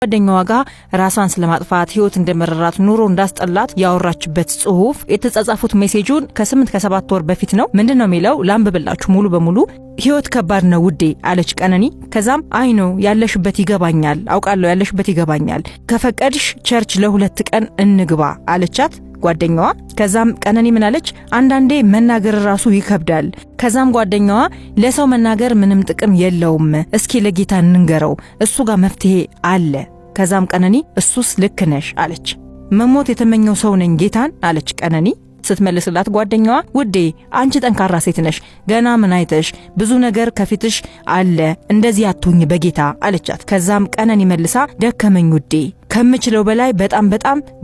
ጓደኛዋ ጋር ራሷን ስለማጥፋት ህይወት እንደመረራት ኑሮ እንዳስጠላት ያወራችበት ጽሁፍ የተጻጻፉት ሜሴጁን ከ8 ከ7 ወር በፊት ነው። ምንድነው የሚለው? ላንብብላችሁ ሙሉ በሙሉ። ህይወት ከባድ ነው ውዴ አለች ቀነኒ። ከዛም አይ ነው ያለሽበት ይገባኛል፣ አውቃለሁ ያለሽበት ይገባኛል፣ ከፈቀድሽ ቸርች ለ2 ቀን እንግባ አለቻት ጓደኛዋ። ከዛም ቀነኒ ምን አለች? አንዳንዴ መናገር ራሱ ይከብዳል። ከዛም ጓደኛዋ ለሰው መናገር ምንም ጥቅም የለውም፣ እስኪ ለጌታ እንንገረው፣ እሱ ጋር መፍትሄ አለ። ከዛም ቀነኒ እሱስ ልክ ነሽ አለች። መሞት የተመኘው ሰው ነኝ ጌታን አለች ቀነኒ። ስትመልስላት ጓደኛዋ ውዴ አንቺ ጠንካራ ሴት ነሽ፣ ገና ምን አይተሽ፣ ብዙ ነገር ከፊትሽ አለ፣ እንደዚህ አትሁኝ በጌታ አለቻት። ከዛም ቀነኒ መልሳ ደከመኝ ውዴ፣ ከምችለው በላይ በጣም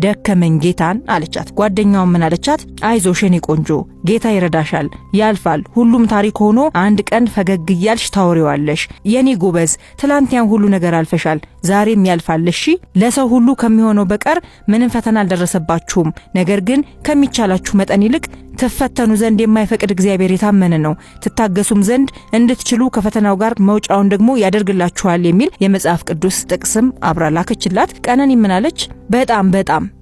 ደከመኝ ጌታን አለቻት። ጓደኛዋ ምን አለቻት? አይዞሽ የኔ ቆንጆ፣ ጌታ ይረዳሻል፣ ያልፋል፣ ሁሉም ታሪክ ሆኖ አንድ ቀን ፈገግ እያልሽ ታወሪዋለሽ። የኔ ጎበዝ፣ ትላንትያን ሁሉ ነገር አልፈሻል፣ ዛሬም ያልፋል። እሺ ለሰው ሁሉ ከሚሆነው በቀር ምንም ፈተና አልደረሰባችሁም፣ ነገር ግን ከሚቻላችሁ መጠን ይልቅ ተፈተኑ ዘንድ የማይፈቅድ እግዚአብሔር የታመነ ነው፣ ትታገሱም ዘንድ እንድትችሉ ከፈተናው ጋር መውጫውን ደግሞ ያደርግላችኋል የሚል የመጽሐፍ ቅዱስ ጥቅስም አብራ ላከችላት። ቀነኒ ምን አለች? በጣም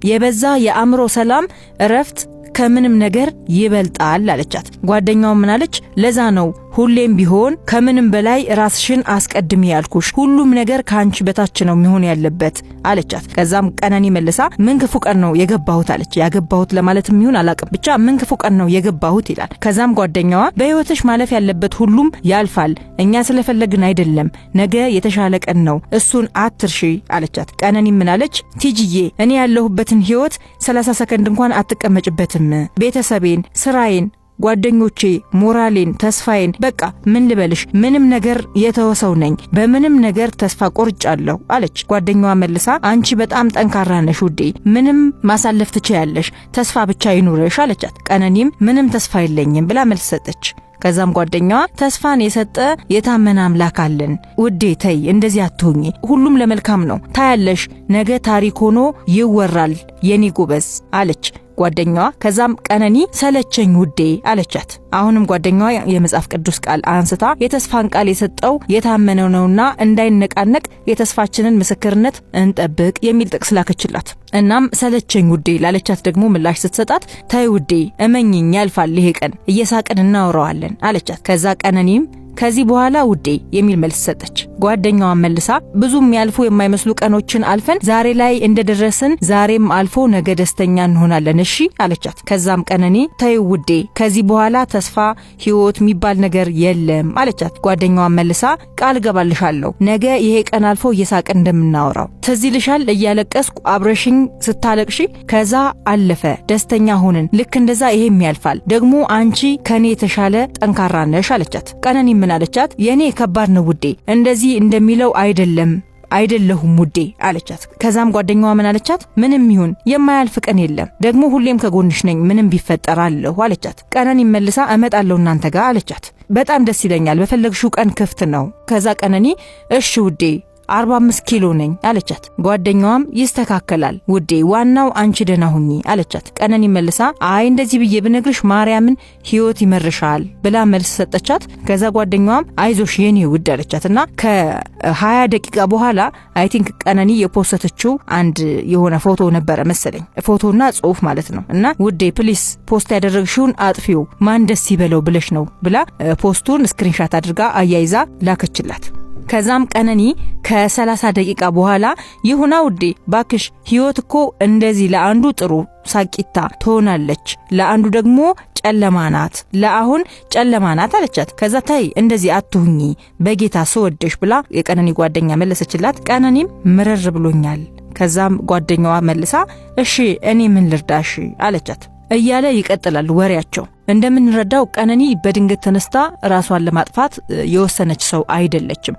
የበዛ የአእምሮ ሰላም እረፍት ከምንም ነገር ይበልጣል አለቻት። ጓደኛዋ ምን አለች? ለዛ ነው ሁሌም ቢሆን ከምንም በላይ ራስሽን አስቀድሚ ያልኩሽ፣ ሁሉም ነገር ካንቺ በታች ነው የሚሆን ያለበት አለቻት። ከዛም ቀነኒ መልሳ ምን ክፉ ቀን ነው የገባሁት አለች። ያገባሁት ለማለትም ይሁን አላቅም፣ ብቻ ምን ክፉ ቀን ነው የገባሁት ይላል። ከዛም ጓደኛዋ በህይወትሽ ማለፍ ያለበት ሁሉም ያልፋል፣ እኛ ስለፈለግን አይደለም፣ ነገ የተሻለ ቀን ነው፣ እሱን አትርሺ አለቻት። ቀነኒ ምን አለች? ቲጂዬ እኔ ያለሁበትን ህይወት 30 ሰከንድ እንኳን አትቀመጭበትም፣ ቤተሰቤን፣ ስራዬን፣ ጓደኞቼ፣ ሞራሌን፣ ተስፋዬን፣ በቃ ምን ልበልሽ፣ ምንም ነገር የተወሰው ነኝ፣ በምንም ነገር ተስፋ ቆርጫለሁ አለች። ጓደኛዋ መልሳ አንቺ በጣም ጠንካራ ነሽ ውዴ፣ ምንም ማሳለፍ ትችያለሽ፣ ተስፋ ብቻ ይኑርሽ አለቻት። ቀነኒም ምንም ተስፋ የለኝም ብላ መልስ ሰጠች። ከዛም ጓደኛዋ ተስፋን የሰጠ የታመነ አምላክ አለን ውዴ፣ ተይ እንደዚህ አትሁኚ፣ ሁሉም ለመልካም ነው፣ ታያለሽ፣ ነገ ታሪክ ሆኖ ይወራል የኔ ጎበዝ አለች ጓደኛዋ። ከዛም ቀነኒ ሰለቸኝ ውዴ አለቻት። አሁንም ጓደኛዋ የመጽሐፍ ቅዱስ ቃል አንስታ የተስፋን ቃል የሰጠው የታመነው ነውና እንዳይነቃነቅ የተስፋችንን ምስክርነት እንጠብቅ የሚል ጥቅስ ላከችላት። እናም ሰለቸኝ ውዴ ላለቻት ደግሞ ምላሽ ስትሰጣት ታይ ውዴ እመኝኝ ያልፋል ይሄ ቀን፣ እየሳቅን እናወራዋለን አለቻት። ከዛ ቀነኒም ከዚህ በኋላ ውዴ የሚል መልስ ሰጠች። ጓደኛዋ መልሳ ብዙም ያልፉ የማይመስሉ ቀኖችን አልፈን ዛሬ ላይ እንደደረስን ዛሬም አልፎ ነገ ደስተኛ እንሆናለን እሺ አለቻት። ከዛም ቀነኒ ተይ ውዴ ከዚህ በኋላ ተስፋ ህይወት የሚባል ነገር የለም አለቻት። ጓደኛዋ መልሳ ቃል ገባልሻለሁ ነገ ይሄ ቀን አልፎ እየሳቅን እንደምናወራው፣ ትዝ ይልሻል እያለቀስኩ አብረሽኝ ስታለቅሺ፣ ከዛ አለፈ ደስተኛ ሆነን፣ ልክ እንደዛ ይሄም ያልፋል፣ ደግሞ አንቺ ከኔ የተሻለ ጠንካራ ነሽ አለቻት። ቀነኒ ምን አለቻት? የኔ ከባድ ነው ውዴ፣ እንደዚህ እንደሚለው አይደለሁም ውዴ አለቻት። ከዛም ጓደኛዋ ምን አለቻት? ምንም ይሁን የማያልፍ ቀን የለም፣ ደግሞ ሁሌም ከጎንሽ ነኝ፣ ምንም ቢፈጠር አለሁ አለቻት። ቀነኒ መልሳ እመጣለሁ እናንተ ጋር አለቻት። በጣም ደስ ይለኛል፣ በፈለግሽው ቀን ክፍት ነው። ከዛ ቀነኒ እሺ ውዴ 45 ኪሎ ነኝ አለቻት። ጓደኛዋም ይስተካከላል ውዴ፣ ዋናው አንቺ ደህና ሁኚ አለቻት። ቀነኒ መልሳ አይ እንደዚህ ብዬ ብነግርሽ ማርያምን ህይወት ይመርሻል ብላ መልስ ሰጠቻት። ከዛ ጓደኛዋም አይዞሽ የኔ ውድ አለቻትና ከ20 ደቂቃ በኋላ አይ ቲንክ ቀነኒ የፖስተችው አንድ የሆነ ፎቶ ነበረ መሰለኝ፣ ፎቶና ጽሁፍ ማለት ነው። እና ውዴ ፕሊስ ፖስት ያደረግሽውን አጥፊው፣ ማን ደስ ይበለው ብለሽ ነው ብላ ፖስቱን ስክሪንሻት አድርጋ አያይዛ ላከችላት። ከዛም ቀነኒ ከ30 ደቂቃ በኋላ ይሁና ውዴ ባክሽ፣ ህይወት እኮ እንደዚህ ለአንዱ ጥሩ ሳቂታ ትሆናለች፣ ለአንዱ ደግሞ ጨለማ ናት፣ ለአሁን ጨለማ ናት አለቻት። ከዛ ታይ እንደዚህ አትሁኚ በጌታ ስወደሽ ብላ የቀነኒ ጓደኛ መለሰችላት። ቀነኒም ምርር ብሎኛል። ከዛም ጓደኛዋ መልሳ እሺ እኔ ምን ልርዳሽ አለቻት። እያለ ይቀጥላል ወሬያቸው። እንደምንረዳው ቀነኒ በድንገት ተነስታ ራሷን ለማጥፋት የወሰነች ሰው አይደለችም።